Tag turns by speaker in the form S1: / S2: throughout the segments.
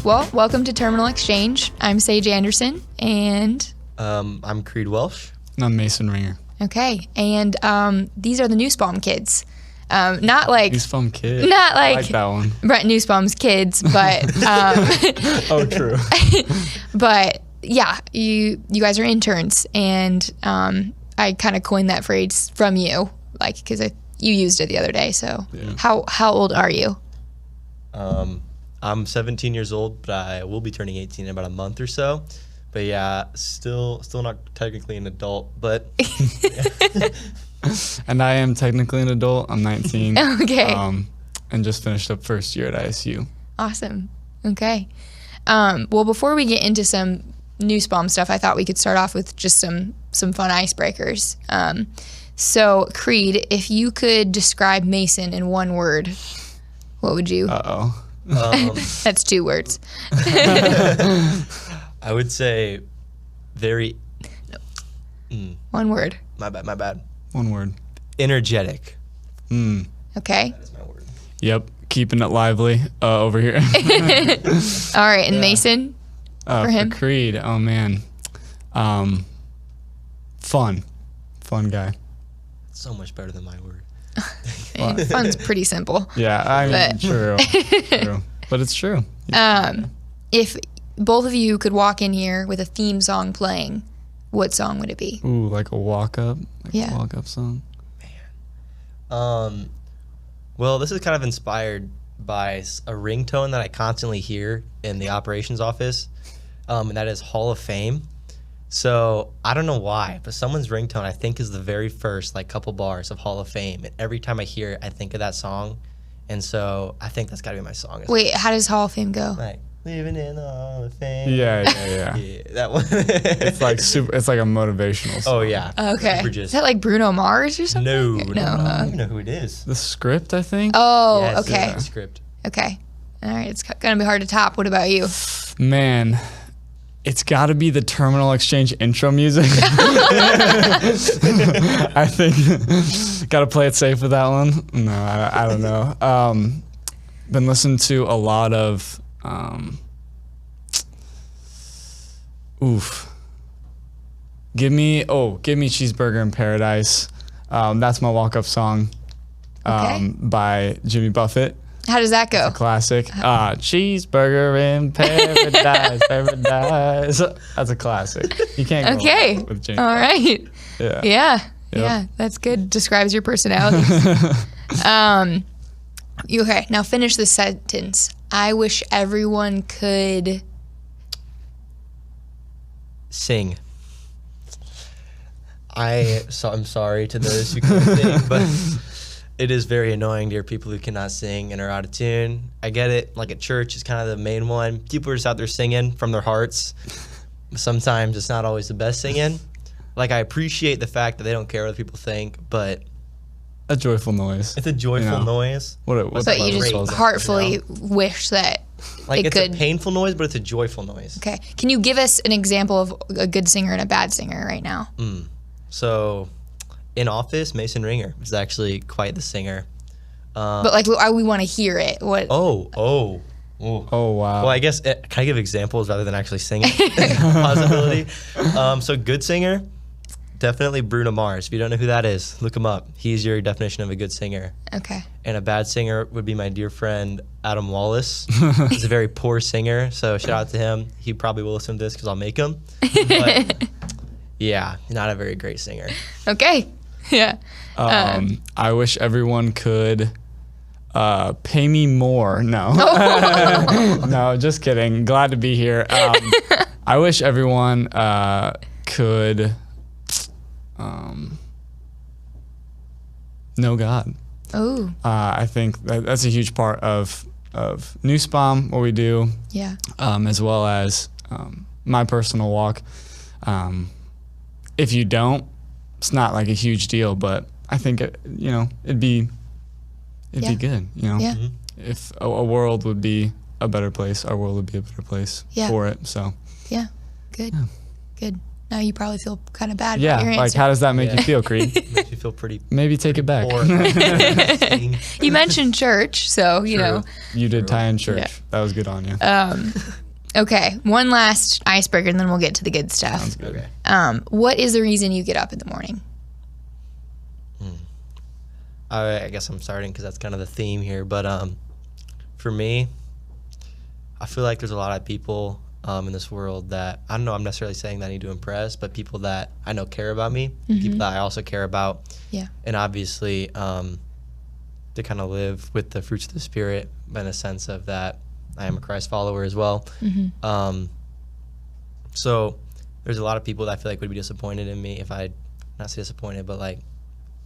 S1: Well, welcome to Terminal Exchange. I'm Sage Anderson, and
S2: I'm Creed Welsh.
S3: And I'm Mason Ringer.
S1: okay, and these are the Nussbaum kids. Not like
S3: Nussbaum kid.
S1: not
S3: I
S1: like
S3: like that one.
S1: Brett Nussbaum's kids, but
S3: Oh, true.
S1: but yeah, you guys are interns, and I kind of coined that phrase from you, like because you used it the other day. So
S3: Yeah.
S1: how old are you?
S2: I'm 17 years old, but I will be turning 18 in about a month or so. But yeah, still not technically an adult, but
S3: And I am technically an adult. I'm 19.
S1: Okay.
S3: And just finished up first year at ISU.
S1: Awesome. Okay. Well, before we get into some Nussbaum stuff, I thought we could start off with just some fun icebreakers. So, Creed, if you could describe Mason in one word, what would you?
S3: Uh-oh.
S1: That's 2 words.
S2: I would say very.
S1: One word.
S2: My bad.
S3: One word.
S2: Energetic.
S1: Okay.
S2: That is my word.
S3: Yep. Keeping it lively over here.
S1: All right. And Mason? For him?
S3: For Creed, oh man. Fun guy.
S2: So much better than my word.
S1: Fun's pretty simple.
S3: Yeah, I mean,
S1: But-
S3: true. But it's true.
S1: If both of you could walk in here with a theme song playing, what song would it be?
S3: Ooh, like a walk-up? Like
S1: Yeah.
S3: a walk-up song?
S2: Well, this is kind of inspired by a ringtone that I constantly hear in the operations office, and that is Hall of Fame. So I don't know why, but someone's ringtone I think is the very first couple bars of Hall of Fame, and every time I hear it, I think of that song, and so I think that's got to be my song.
S1: Wait, how does Hall of Fame go?
S2: Like living in the Hall of Fame.
S3: Yeah.
S2: Yeah, that one.
S3: It's like super. It's like a motivational song.
S2: Oh yeah.
S1: Okay.
S2: Super
S1: Is
S2: just-
S1: that like Bruno Mars or something?
S2: No. I don't even know who it is.
S3: The script, I think.
S1: Oh,
S2: Yes,
S1: okay.
S2: the script.
S1: Okay. All right. It's going to be hard to top. What about you?
S3: Man, it's got to be the Terminal Exchange intro music. I think got to play it safe with that one. No, I don't know. Been listening to a lot of Give me Cheeseburger in Paradise. That's my walk-up song
S1: Okay.
S3: by Jimmy Buffett.
S1: How does that go?
S3: Classic. Cheeseburger in paradise, paradise. That's a classic. You can't go
S1: Okay.
S3: wrong with Jimmy.
S1: All right.
S3: Yeah.
S1: Yeah.
S3: Yep.
S1: Yeah. That's good. Describes your personality. Okay. Now finish this sentence. I wish everyone could.
S2: Sing. I'm sorry to those who can sing, but it is very annoying to hear people who cannot sing and are out of tune. I get it. Like at church is kind of the main one. People are just out there singing from their hearts. Sometimes it's not always the best singing. Like I appreciate the fact that they don't care what people think, but
S3: A joyful noise.
S2: it's a joyful noise.
S3: What
S1: But you just
S2: Great.
S1: heartfully wish that.
S2: Like
S1: It
S2: it's
S1: could.
S2: a painful noise, but it's a joyful noise.
S1: Okay. Can you give us an example of a good singer and a bad singer right now?
S2: So in Office, Mason Ringer is actually quite the singer.
S1: But like, we want to hear it. What?
S2: Oh.
S3: Oh, wow.
S2: Well, I guess, can I give examples rather than actually singing? Possibility. So good singer, definitely Bruno Mars. If you don't know who that is, look him up. He's your definition of a good singer.
S1: Okay.
S2: And a bad singer would be my dear friend Adam Wallace. He's a very poor singer, so shout out to him. He probably will listen to this because I'll make him. But yeah, not a very great singer.
S1: Okay. Yeah.
S3: I wish everyone could pay me more. No. No, just kidding. Glad to be here. I wish everyone could know God.
S1: Oh.
S3: I think that's a huge part of Nussbaum, what we do,
S1: Yeah.
S3: as well as my personal walk. If you don't, it's not like a huge deal, but I think it'd be
S1: Yeah.
S3: good.
S1: Yeah.
S3: If a world would be a better place, our world would be a better place
S1: Yeah.
S3: for it. So
S1: Yeah. Good. Good. Now you probably feel kind of bad
S3: Yeah,
S1: about your
S3: like
S1: answer.
S3: how does that make you feel, Creed?
S2: Makes you feel pretty
S3: Maybe take it back.
S2: poor.
S1: You mentioned church, so, you know.
S3: You did tie in church.
S1: Yeah.
S3: That was good on you.
S1: Okay, one last icebreaker, and then we'll get to the good stuff.
S3: Sounds good.
S2: Okay.
S1: What is the reason you get up in the morning?
S2: I guess I'm starting because that's kind of the theme here. But for me, I feel like there's a lot of people in this world that, I don't know, I'm necessarily saying that I need to impress, but people that I know care about me, people that I also care about.
S1: Yeah.
S2: And obviously, to kind of live with the fruits of the Spirit in a sense of that I am a Christ follower as well. So there's a lot of people that I feel like would be disappointed in me if I, not say disappointed, but like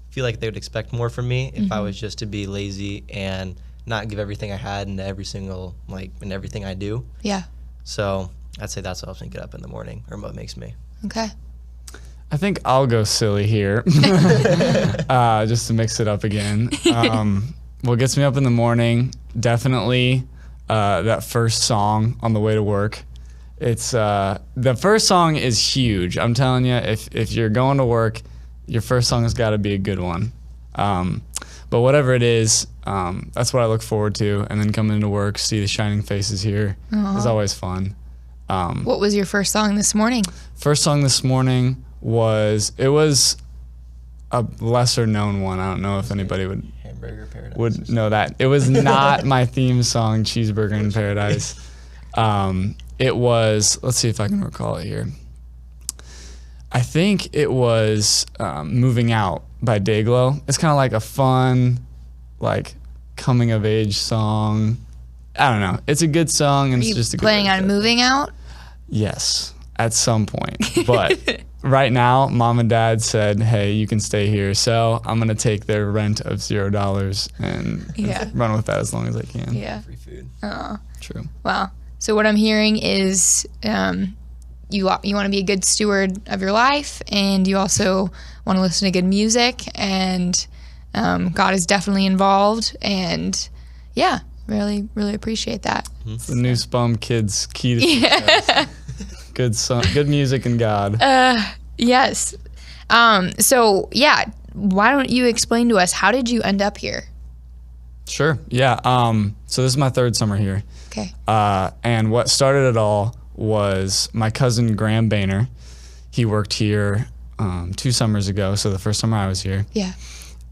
S2: feel like they would expect more from me if I was just to be lazy and not give everything I had into every single, like, in everything I do.
S1: Yeah.
S2: So I'd say that's what helps me get up in the morning, or what makes me.
S1: Okay.
S3: I think I'll go silly here, just to mix it up again. What gets me up in the morning, definitely that first song on the way to work. It's the first song is huge. I'm telling you, if you're going to work, your first song has got to be a good one. But whatever it is, that's what I look forward to. And then coming into work, see the shining faces here is always fun.
S1: What was your first song this morning?
S3: First song this morning was a lesser known one. I don't know if anybody
S2: Hamburger Paradise.
S3: would know that. It was not my theme song, Cheeseburger in Paradise. It was, let's see if I can recall it here. I think it was Moving Out by Dayglow. It's kind of like a fun, like, coming of age song. I don't know. It's a good song, and
S1: Are
S3: it's
S1: you
S3: just a good
S1: planning
S3: way
S1: on
S3: to-
S1: moving out?
S3: Yes, at some point. But right now, Mom and Dad said, hey, you can stay here. So I'm going to take their rent of $0 and
S1: Yeah.
S3: run with that as long as I can.
S1: Yeah.
S2: Free food.
S1: Oh,
S3: True.
S1: wow. So what I'm hearing is you want to be a good steward of your life, and you also want to listen to good music, and God is definitely involved, and yeah, really, really appreciate that.
S3: It's the Nussbaum kids' key to success. Good song, good music and God.
S1: Yes. So yeah, why don't you explain to us, how did you end up here?
S3: Sure. Yeah. So this is my third summer here.
S1: Okay.
S3: And what started it all was my cousin Graham Boehner. He worked here 2 summers ago, so the first summer I was here.
S1: Yeah.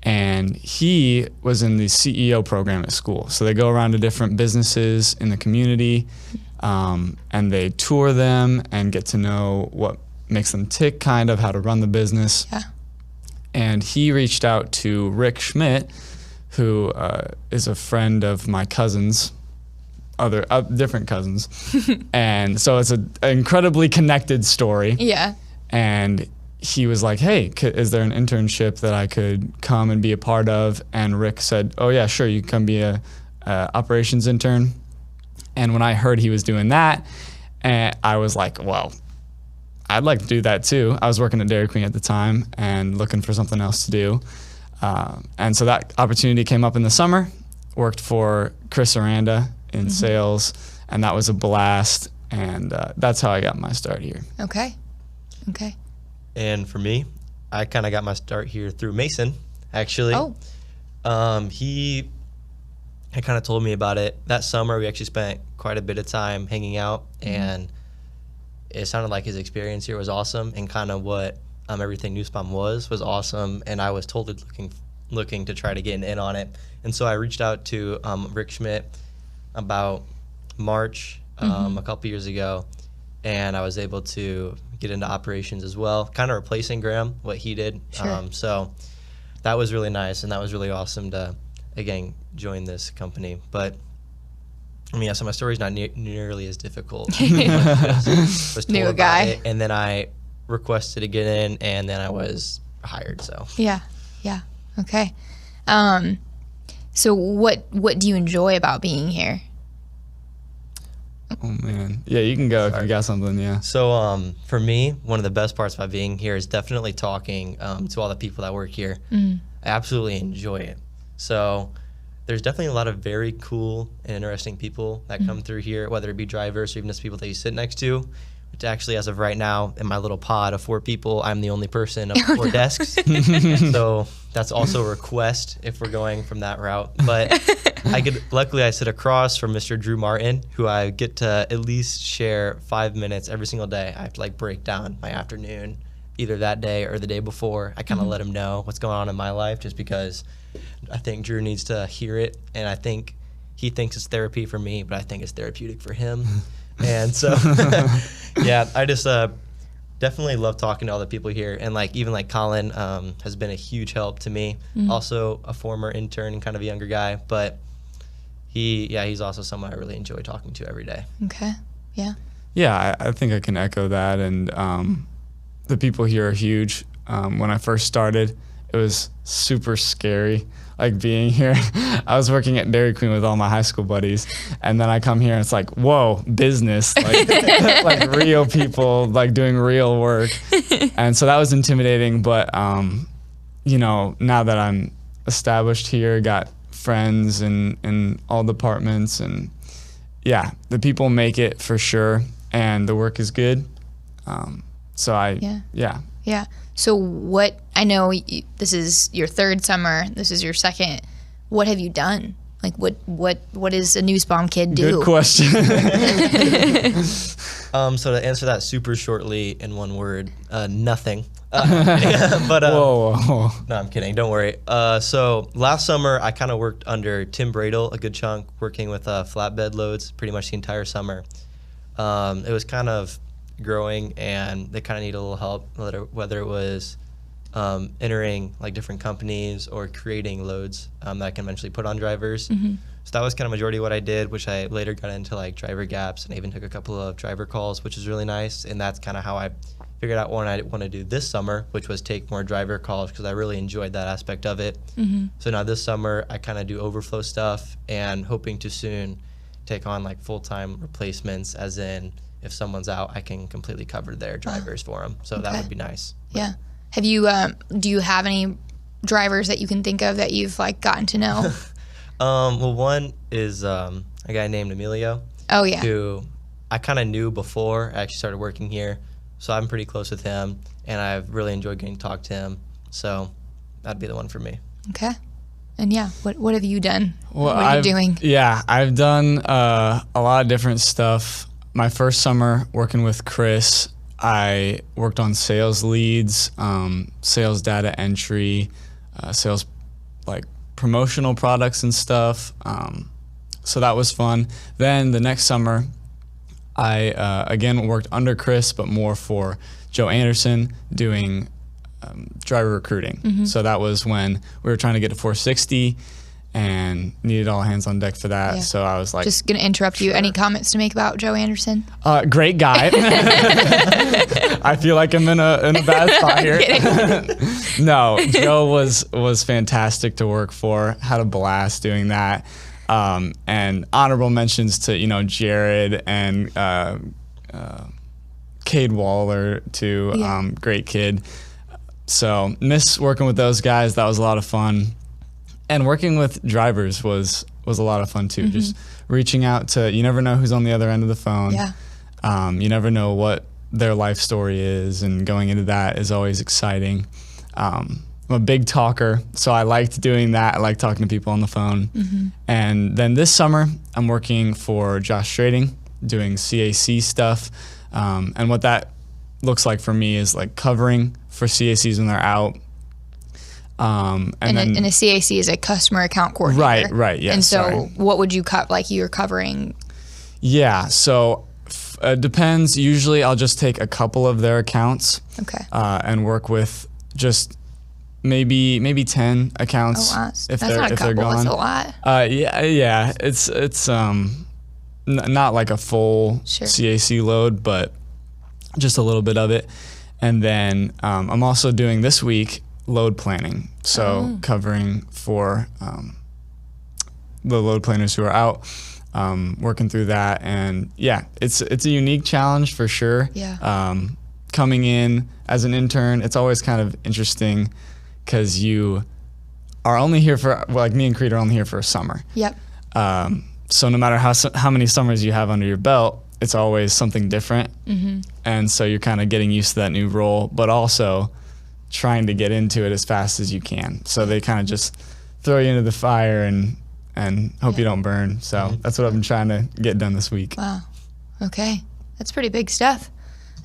S3: And he was in the CEO program at school. So they go around to different businesses in the community, and they tour them and get to know what makes them tick, kind of how to run the business.
S1: Yeah.
S3: And he reached out to Rick Schmidt, who is a friend of my cousin's, other different cousins. And so it's an incredibly connected story.
S1: Yeah.
S3: And he was like, hey, is there an internship that I could come and be a part of? And Rick said, oh yeah, sure, you can come be a operations intern. And when I heard he was doing that, I was like, well, I'd like to do that too. I was working at Dairy Queen at the time and looking for something else to do. And so that opportunity came up in the summer, worked for Chris Aranda in sales, and that was a blast. And that's how I got my start here.
S1: Okay. Okay.
S2: And for me, I kind of got my start here through Mason, actually.
S1: Oh.
S2: He had kind of told me about it. That summer, we actually spent quite a bit of time hanging out, and it sounded like his experience here was awesome, and kind of what everything Nussbaum was awesome, and I was totally looking to try to get an in on it. And so I reached out to Rick Schmidt about March a couple years ago, and I was able to get into operations as well, kind of replacing Graham, what he did.
S1: Sure.
S2: So that was really nice, and that was really awesome to, again, join this company. But I mean, yeah, so my story's not nearly as difficult. was
S1: Knew a
S2: told
S1: guy.
S2: about it, and then I requested to get in, and then I was hired. So
S1: Yeah. Yeah. Okay. So what do you enjoy about being here?
S3: Oh man. Yeah, you can go if you got something, yeah.
S2: So for me, one of the best parts about being here is definitely talking to all the people that work here. I absolutely enjoy it. So there's definitely a lot of very cool and interesting people that come through here, whether it be drivers or even just people that you sit next to. which actually, as of right now, in my little pod of 4 people, I'm the only person of 4 desks. So that's also a request if we're going from that route. But luckily I sit across from Mr. Drew Martin, who I get to at least share 5 minutes every single day. I have to like break down my afternoon, either that day or the day before. I kind of let him know what's going on in my life, just because I think Drew needs to hear it. And I think he thinks it's therapy for me, but I think it's therapeutic for him. And so, yeah, I just definitely love talking to all the people here. And like even like Colin has been a huge help to me. Also a former intern and kind of a younger guy, but he's also someone I really enjoy talking to every day.
S1: Okay. Yeah.
S3: Yeah, I think I can echo that. And the people here are huge. When I first started, it was super scary, like being here. I was working at Dairy Queen with all my high school buddies, and then I come here and it's like, whoa, business, like, like real people, like doing real work. And so that was intimidating, but you know, now that I'm established here, got friends in all departments, and yeah, the people make it for sure, and the work is good.
S1: Yeah. So what, I know this is your 3rd summer, this is your 2nd. What have you done? Like what does a Nussbaum kid do?
S3: Good question.
S2: So to answer that super shortly in one word, nothing. But
S3: Whoa.
S2: no, I'm kidding. Don't worry. So last summer I kind of worked under Tim Bradle a good chunk, working with flatbed loads pretty much the entire summer. It was kind of growing, and they kind of need a little help, whether it was entering like different companies or creating loads that I can eventually put on drivers. So that was kind of majority of what I did, which I later got into like driver gaps, and I even took a couple of driver calls, which is really nice. And that's kind of how I figured out what I want to do this summer, which was take more driver calls, because I really enjoyed that aspect of it. So now this summer I kind of do overflow stuff, and hoping to soon take on like full-time replacements, as in if someone's out, I can completely cover their drivers for them. So that would be nice.
S1: Yeah. Have you, do you have any drivers that you can think of that you've like gotten to know?
S2: Well, one is a guy named Emilio.
S1: Oh yeah.
S2: Who I kind of knew before I actually started working here. So I'm pretty close with him, and I've really enjoyed getting to talk to him. So that'd be the one for me.
S1: Okay. And yeah, what have you done?
S3: Well,
S1: what are you doing?
S3: Yeah, I've done a lot of different stuff. My first summer working with Chris, I worked on sales leads, sales data entry, sales like promotional products and stuff. So that was fun. Then the next summer, I again worked under Chris, but more for Joe Anderson, doing driver recruiting. So that was when we were trying to get to 460 and needed all hands on deck for that.
S1: Yeah.
S3: So I was like,
S1: just gonna interrupt you. Any comments to make about Joe Anderson?
S3: Great guy. I feel like I'm in a bad spot here. No, Joe was fantastic to work for. Had a blast doing that. And honorable mentions to Jared and Cade Waller too.
S1: Yeah.
S3: Great kid. So miss working with those guys. That was a lot of fun. And working with drivers was a lot of fun too. Just reaching out to, you never know who's on the other end of the phone.
S1: Yeah.
S3: You never know what their life story is, and going into that is always exciting. I'm a big talker, so I liked doing that. I like talking to people on the phone. And then this summer, I'm working for Josh Trading, doing CAC stuff. And what that looks like for me is like covering for CACs when they're out. And a
S1: CAC is a customer account coordinator.
S3: Right. Yeah.
S1: And so what would you cut? Like you're covering?
S3: Yeah. So it depends. Usually I'll just take a couple of their accounts.
S1: Okay.
S3: And work with just maybe 10 accounts.
S1: Oh, wow.
S3: If
S1: That's not a couple.
S3: gone.
S1: That's a lot.
S3: Yeah. It's not like a full
S1: Sure.
S3: CAC load, but just a little bit of it. And then I'm also doing this week load planning, so covering for the load planners who are out, working through that. And yeah, it's a unique challenge for sure.
S1: Yeah.
S3: Coming in as an intern, it's always kind of interesting because you are only here for, like me and Creed are only here for a summer.
S1: Yep.
S3: So no matter how many summers you have under your belt, it's always something different. And so you're kind of getting used to that new role, but also trying to get into it as fast as you can. So they kind of just throw you into the fire and hope you don't burn. So that's what I've been trying to get done this week.
S1: Wow. Okay. That's pretty big stuff.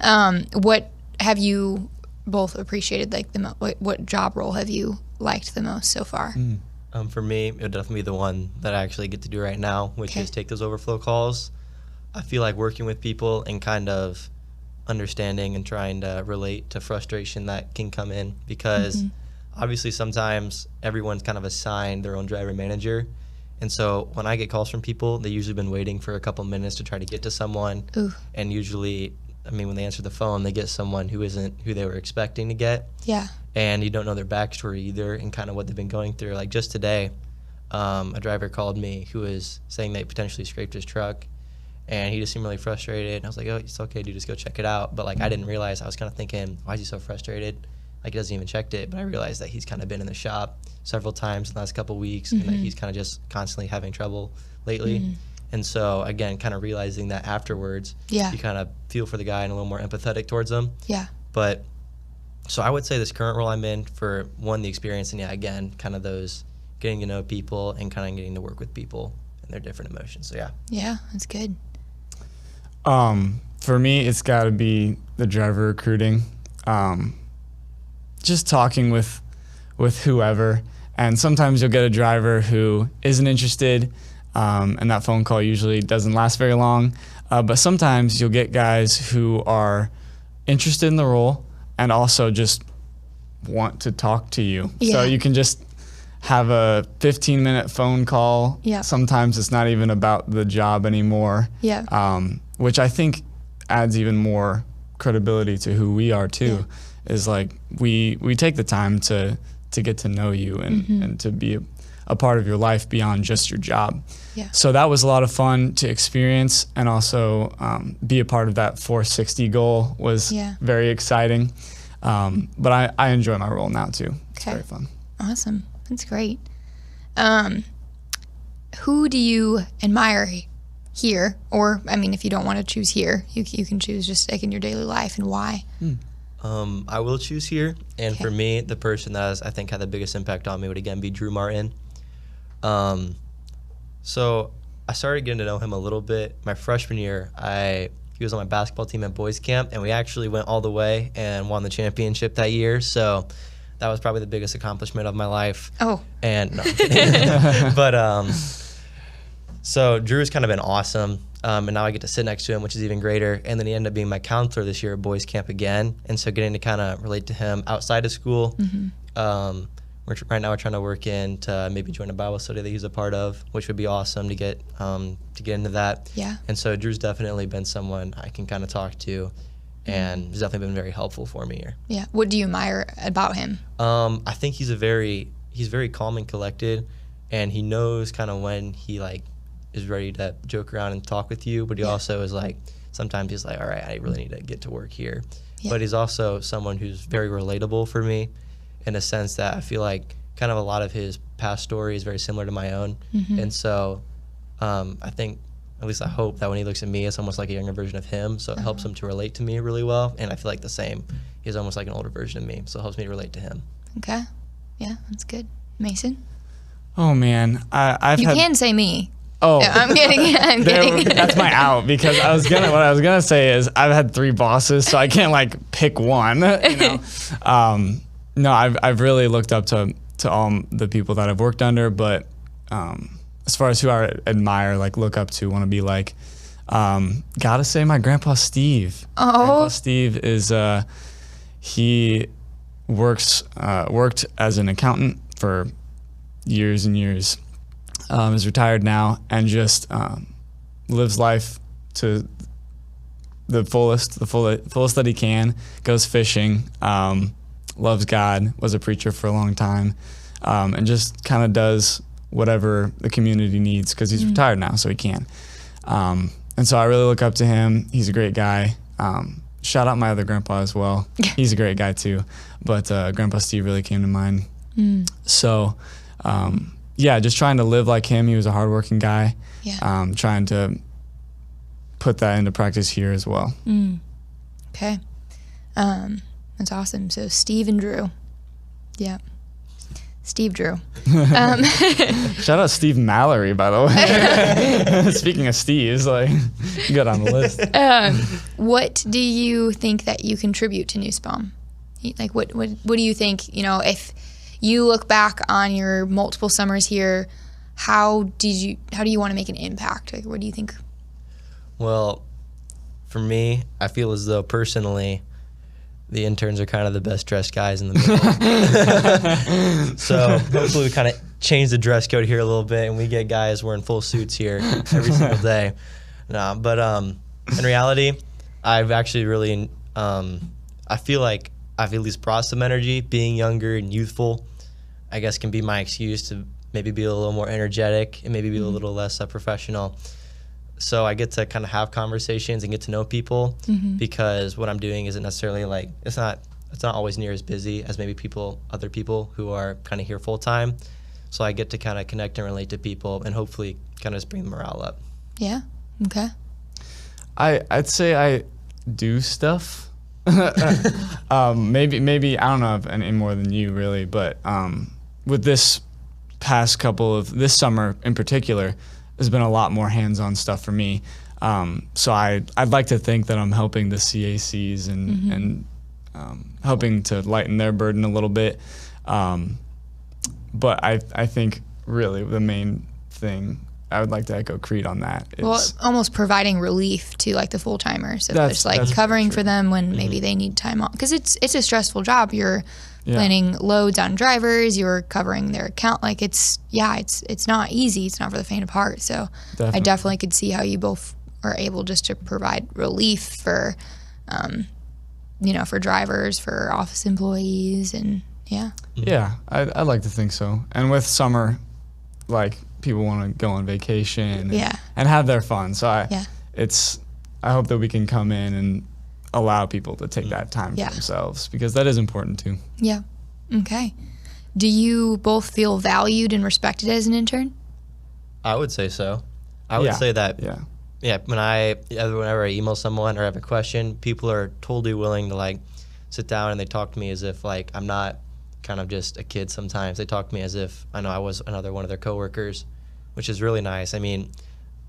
S1: What have you both appreciated, like what job role have you liked the most so far?
S2: For me, it would definitely be the one that I actually get to do right now, which is take those overflow calls. I feel like working with people and kind of understanding and trying to relate to frustration that can come in, because obviously sometimes everyone's kind of assigned their own driver manager. And so when I get calls from people, they've usually been waiting for a couple minutes to try to get to someone.
S1: Ooh.
S2: And usually, I mean, when they answer the phone, they get someone who isn't who they were expecting to get.
S1: Yeah.
S2: And you don't know their backstory either and kind of what they've been going through. Like just today, a driver called me who was saying they potentially scraped his truck, and he just seemed really frustrated. And I was like, oh, it's okay, dude, just go check it out. But like I didn't realize, I was kind of thinking, why is he so frustrated? Like he doesn't even checked it. But I realized that he's kind of been in the shop several times in the last couple of weeks, and that he's kind of just constantly having trouble lately. And so again, kind of realizing that afterwards, you kind of feel for the guy and a little more empathetic towards him.
S1: Yeah.
S2: But so I would say this current role I'm in, for one, the experience, and again, kind of those getting to know people and kind of getting to work with people and their different emotions. So
S1: Yeah, that's good.
S3: For me, it's got to be the driver recruiting. Just talking with whoever, and sometimes you'll get a driver who isn't interested, and that phone call usually doesn't last very long. But sometimes you'll get guys who are interested in the role and also just want to talk to you.
S1: Yeah.
S3: So you can just have a 15-minute phone call.
S1: Yeah.
S3: Sometimes it's not even about the job anymore.
S1: Yeah.
S3: Which I think adds even more credibility to who we are too. Is like we take the time to get to know you and to be a part of your life beyond just your job.
S1: Yeah.
S3: So that was a lot of fun to experience, and also be a part of that 460 goal was very exciting. But I enjoy my role now too. It's very fun.
S1: Awesome. That's great. Who do you admire here? Or, I mean, if you don't want to choose here, you can choose just like in your daily life, and why?
S2: I will choose here. And for me, the person that has, I think, had the biggest impact on me would again be Drew Martin. So I started getting to know him a little bit my freshman year. He was on my basketball team at boys camp, and we actually went all the way and won the championship that year. So that was probably the biggest accomplishment of my life.
S1: Oh.
S2: And no, I'm kidding. But so Drew's kind of been awesome. And now I get to sit next to him, which is even greater. And then he ended up being my counselor this year at boys camp again. And so getting to kind of relate to him outside of school. Right now we're trying to work in to maybe join a Bible study that he's a part of, which would be awesome to get into that.
S1: Yeah.
S2: And so Drew's definitely been someone I can kind of talk to, and he's definitely been very helpful for me here.
S1: Yeah. What do you admire about him?
S2: I think he's very calm and collected, and he knows kind of when he is ready to joke around and talk with you, but he also is sometimes he's like, all right, I really need to get to work here. Yeah. But he's also someone who's very relatable for me, in a sense that I feel like kind of a lot of his past story is very similar to my own. And so I think, at least I hope, that when he looks at me, it's almost like a younger version of him. So it helps him to relate to me really well. And I feel like the same. He's almost like an older version of me. So it helps me to relate to him.
S1: Okay. Yeah, that's good. Mason?
S3: Oh, man. You
S1: can say me.
S3: Oh,
S1: no, I'm kidding. I'm kidding.
S3: That's my out, because what I was gonna say is I've had 3 bosses, so I can't pick one. No, I've really looked up to all the people that I've worked under, but as far as who I admire, look up to, want to be like, gotta say my grandpa Steve.
S1: Oh.
S3: Grandpa Steve is he worked as an accountant for years and years. Is retired now and just lives life to the fullest that he can. Goes fishing, loves God, was a preacher for a long time, and just kind of does whatever the community needs, because he's retired now, so he can. And so I really look up to him. He's a great guy. Shout out my other grandpa as well. He's a great guy too, but Grandpa Steve really came to mind. So. Yeah, just trying to live like him. He was a hardworking guy.
S1: Yeah.
S3: Trying to put that into practice here as well.
S1: Okay. That's awesome. So Steve and Drew. Yeah. Steve Drew.
S3: Shout out Steve Mallory, by the way. Speaking of Steve's, like, good on the list.
S1: What do you think that you contribute to Nussbaum? Like, what do you think, if you look back on your multiple summers here, how do you want to make an impact? Like, what do you think?
S2: Well, for me, I feel as though personally, the interns are kind of the best dressed guys in the middle. So hopefully we kind of change the dress code here a little bit and we get guys wearing full suits here every single day. But in reality, I've actually really, I feel like I've at least brought some energy. Being younger and youthful, I guess, can be my excuse to maybe be a little more energetic and maybe be a little less professional. So I get to kind of have conversations and get to know people because what I'm doing isn't necessarily like, it's not always near as busy as maybe other people who are kind of here full time. So I get to kind of connect and relate to people and hopefully kind of just bring the morale up.
S1: Yeah. Okay.
S3: I'd say I do stuff. Maybe I don't know if any more than you really, but with this past this summer in particular, there's been a lot more hands-on stuff for me. So I'd like to think that I'm helping the CACs and helping to lighten their burden a little bit. But I think really the main thing, I would like to echo Creed on that.
S1: Almost providing relief to like the full-timers. So
S3: That's
S1: covering for them when maybe they need time off. Because it's a stressful job. You're planning loads on drivers, you're covering their account. Like it's not easy. It's not for the faint of heart. So I definitely could see how you both are able just to provide relief for, for drivers, for office employees, and yeah.
S3: Yeah, I'd like to think so. And with summer, like people want to go on vacation and have their fun. So I hope that we can come in and allow people to take that time for themselves, because that is important too.
S1: Yeah. Okay. Do you both feel valued and respected as an intern?
S2: I would say so. I would say that. Yeah. Whenever I email someone or have a question, people are totally willing to like sit down and they talk to me as if like I'm not kind of just a kid. Sometimes they talk to me as if I know I was another one of their coworkers, which is really nice. I mean,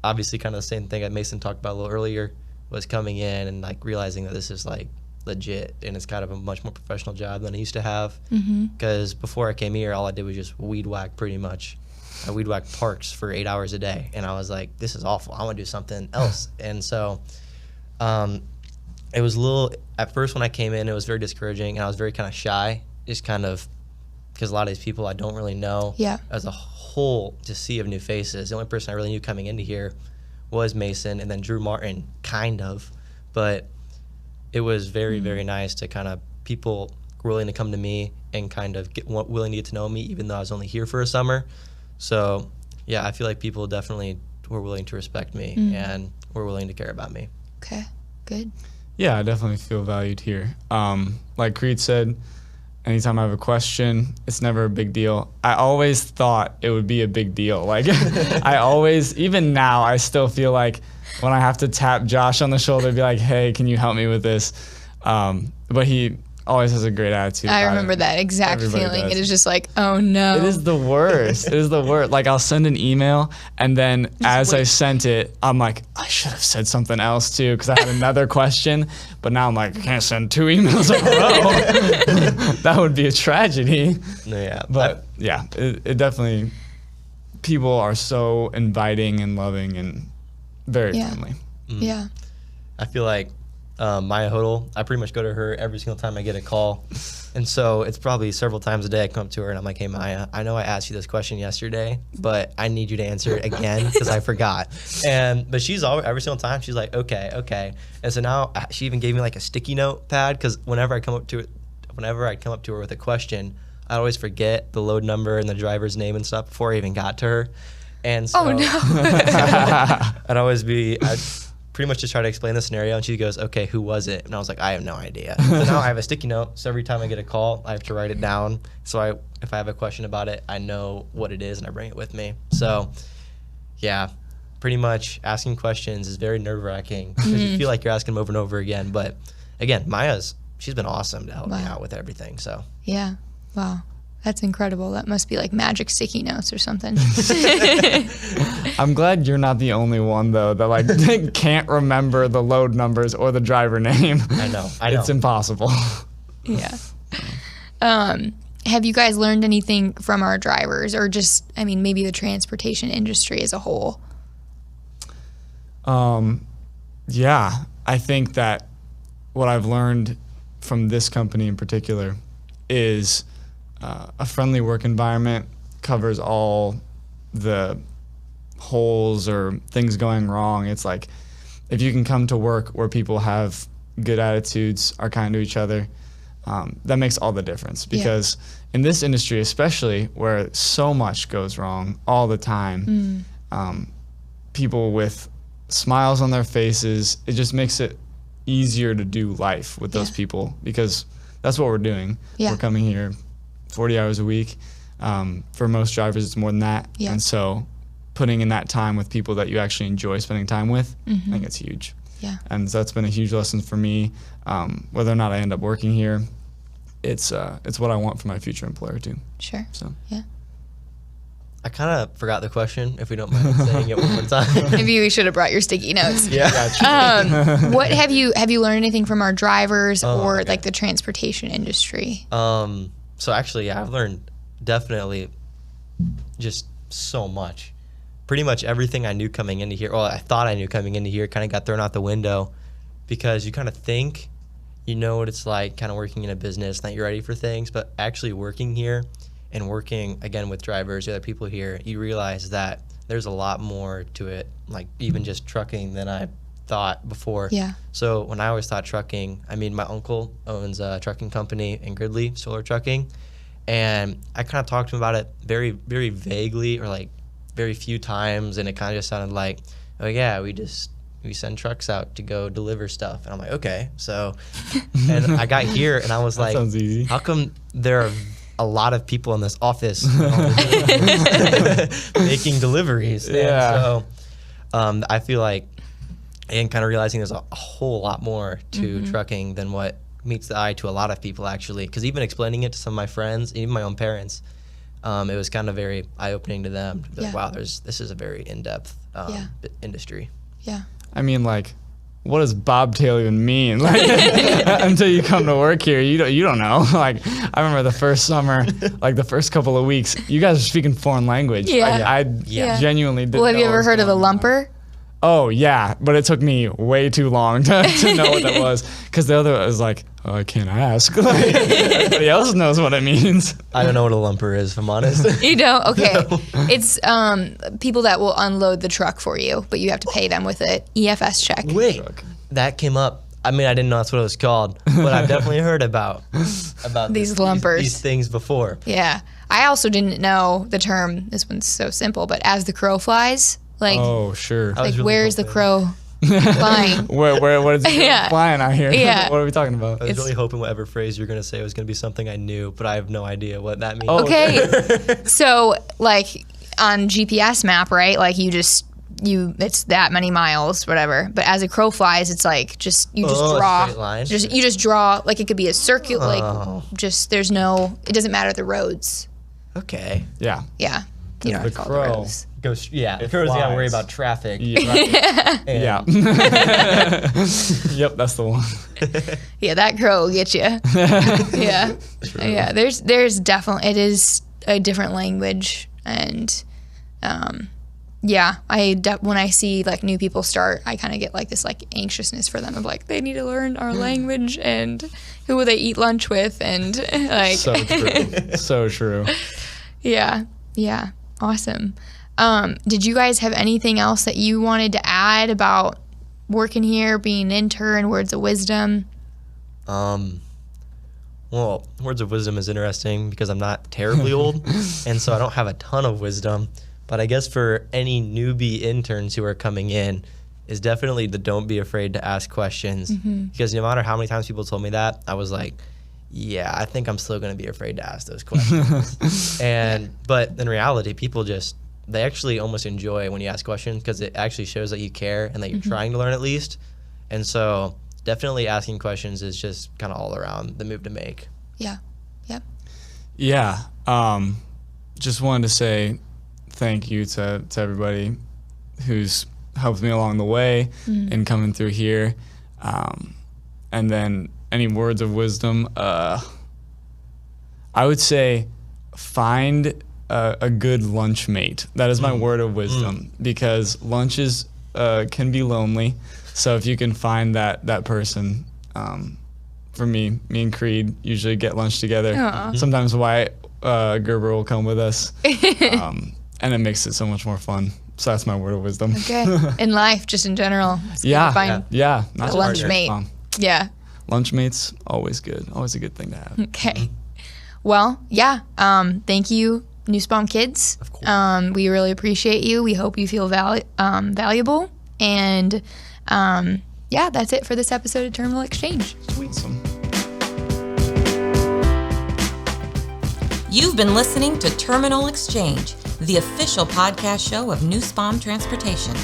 S2: obviously kind of the same thing that Mason talked about a little earlier, was coming in and like realizing that this is like legit and it's kind of a much more professional job than I used to have. Because before I came here, all I did was just weed whack pretty much. I weed whacked parks for 8 hours a day, and I was like, this is awful. I want to do something else. And so it was a little, at first when I came in, it was very discouraging and I was very kind of shy, just kind of because a lot of these people I don't really know. As a whole, just sea of new faces. The only person I really knew coming into here was Mason and then Drew Martin, kind of. But it was very, very nice to kind of people willing to come to me and kind of willing to get to know me, even though I was only here for a summer. So, yeah, I feel like people definitely were willing to respect me and were willing to care about me.
S1: Okay, good.
S3: Yeah, I definitely feel valued here. Like Creed said, anytime I have a question, it's never a big deal. I always thought it would be a big deal. Like, even now, I still feel like when I have to tap Josh on the shoulder, be like, hey, can you help me with this? But he always has a great attitude.
S1: I remember that exact feeling. It is just like, oh no.
S3: It is the worst. It is the worst. Like, I'll send an email, and then as I sent it, I'm like, I should have said something else too, because I had another question. But now I'm like, I can't send 2 emails in a row. That would be a tragedy.
S2: Yeah.
S3: But yeah, it definitely, people are so inviting and loving and very friendly.
S1: Yeah.
S2: I feel like Maya Hodel, I pretty much go to her every single time I get a call. And so it's probably several times a day I come up to her and I'm like, hey, Maya, I know I asked you this question yesterday, but I need you to answer it again because I forgot. But she's always, every single time, she's like, okay. And so now she even gave me like a sticky note pad, because whenever I come up to her with a question, I always forget the load number and the driver's name and stuff before I even got to her. And so I'd pretty much just try to explain the scenario, and she goes, okay, who was it? And I was like, I have no idea. So now I have a sticky note, so every time I get a call, I have to write it down. So if I have a question about it, I know what it is and I bring it with me. So yeah, pretty much asking questions is very nerve-wracking because you feel like you're asking them over and over again. But again, she's been awesome to help me out with everything. So
S1: yeah, wow, that's incredible. That must be like magic sticky notes or something.
S3: I'm glad you're not the only one though that like can't remember the load numbers or the driver name.
S2: I know.
S3: It's impossible.
S1: Yeah. Have you guys learned anything from our drivers, or just, I mean, maybe the transportation industry as a whole?
S3: Yeah, I think that what I've learned from this company in particular is a friendly work environment covers all the holes or things going wrong. It's like if you can come to work where people have good attitudes, are kind to each other, that makes all the difference. Because in this industry, especially where so much goes wrong all the time, people with smiles on their faces, it just makes it easier to do life with those people, because that's what we're doing. We're coming here 40 hours a week. For most drivers, it's more than that. And so putting in that time with people that you actually enjoy spending time with, I think it's huge. And so that's been a huge lesson for me. Whether or not I end up working here, it's what I want for my future employer too.
S1: Sure.
S3: So
S2: I kind of forgot the question, if we don't mind saying it one more time.
S1: Maybe we should have brought your sticky notes.
S3: Yeah.
S1: What have you learned anything from our drivers or like the transportation industry?
S2: So actually, I've learned definitely just so much. Pretty much everything I knew coming into here, I thought I knew coming into here, kind of got thrown out the window, because you kind of think you know what it's like kind of working in a business, that you're ready for things, but actually working here and working again with drivers, the other people here, you realize that there's a lot more to it, like even just trucking, than I thought before. So when I always thought trucking, I mean, my uncle owns a trucking company in Gridley, Solar Trucking, and I kind of talked to him about it very, very vaguely, or like very few times, and it kind of just sounded like, oh yeah, we send trucks out to go deliver stuff. And I'm like, okay. So, and I got here and I was like,
S3: sounds easy.
S2: How come there are a lot of people in this office making deliveries? And so I feel like, and kind of realizing there's a whole lot more to trucking than what meets the eye to a lot of people, actually. Because even explaining it to some of my friends, even my own parents, it was kind of very eye-opening to them. To be like, wow, this is a very in-depth industry.
S1: Yeah.
S3: I mean, like, what does bobtail even mean? Like, until you come to work here, you don't know. Like, I remember the first summer, like the first couple of weeks, you guys are speaking foreign language. I genuinely didn't.
S1: Well, have you ever heard of a lumper?
S3: Oh, yeah, but it took me way too long to know what that was, because the other was like, oh, I can't ask. Like, everybody else knows what it means.
S2: I don't know what a lumper is, if I'm honest.
S1: You don't? Okay. No. It's people that will unload the truck for you, but you have to pay them with an EFS check.
S2: Wait, that came up. I mean, I didn't know that's what it was called, but I've definitely heard about
S1: these lumpers.
S2: These things before.
S1: Yeah. I also didn't know the term, this one's so simple, but as the crow flies. Like,
S3: oh, sure.
S1: Like, really where's the crow flying?
S3: What is it flying out here?
S1: Yeah.
S3: What are we talking about?
S2: I was really hoping whatever phrase you're going to say was going to be something I knew, but I have no idea what that means.
S1: Okay. So, like, on GPS map, right? Like, it's that many miles, whatever. But as a crow flies, it's like, you draw.
S2: Straight line.
S1: You just draw, like, it could be a circular, like, it doesn't matter the roads.
S2: Okay.
S3: Yeah.
S1: Yeah. You don't have to follow the roads.
S2: The crow's got to worry about traffic.
S3: Yeah. Right. Yeah. Yep, that's the one.
S1: Yeah, that crow will get you. Yeah. True. Yeah, there's definitely, it is a different language, and when I see like new people start, I kind of get like this like anxiousness for them of like, they need to learn our language, and who will they eat lunch with, and like.
S3: So true. So true.
S1: Yeah. Awesome. Did you guys have anything else that you wanted to add about working here, being an intern, words of wisdom?
S2: Well, words of wisdom is interesting because I'm not terribly old, and so I don't have a ton of wisdom. But I guess for any newbie interns who are coming in, is definitely don't be afraid to ask questions. Because no matter how many times people told me that, I was like, yeah, I think I'm still going to be afraid to ask those questions. But in reality, people just they actually almost enjoy when you ask questions because it actually shows that you care and that you're trying to learn at least. And so definitely asking questions is just kind of all around the move to make.
S1: Yeah. Yep.
S3: Yeah. Just wanted to say thank you to everybody who's helped me along the way in coming through here. And then any words of wisdom, I would say find a good lunch mate. That is my word of wisdom because lunches can be lonely. So if you can find that person, for me and Creed usually get lunch together. Sometimes Wyatt Gerber will come with us, and it makes it so much more fun. So that's my word of wisdom.
S1: Okay. In life, just in general. It's good to find
S3: not
S1: a lunch mate. Yeah.
S3: Lunch mates, always good. Always a good thing to have.
S1: Okay. Well, yeah. Thank you, Nussbaum kids.
S2: Of course.
S1: We really appreciate you. We hope you feel valuable. And yeah, that's it for this episode of Terminal Exchange.
S3: Awesome.
S4: You've been listening to Terminal Exchange, the official podcast show of Nussbaum Transportation.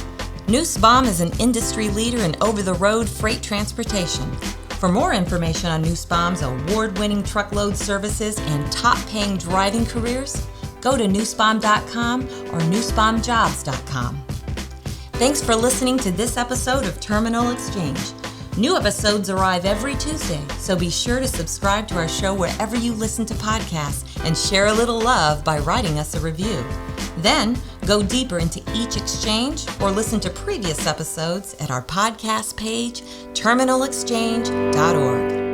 S4: Nussbaum is an industry leader in over-the-road freight transportation. For more information on Nussbaum's award-winning truckload services and top-paying driving careers, go to nussbaum.com or nussbaumjobs.com. Thanks for listening to this episode of Terminal Exchange. New episodes arrive every Tuesday, so be sure to subscribe to our show wherever you listen to podcasts and share a little love by writing us a review. Then, go deeper into each exchange or listen to previous episodes at our podcast page, terminalexchange.org.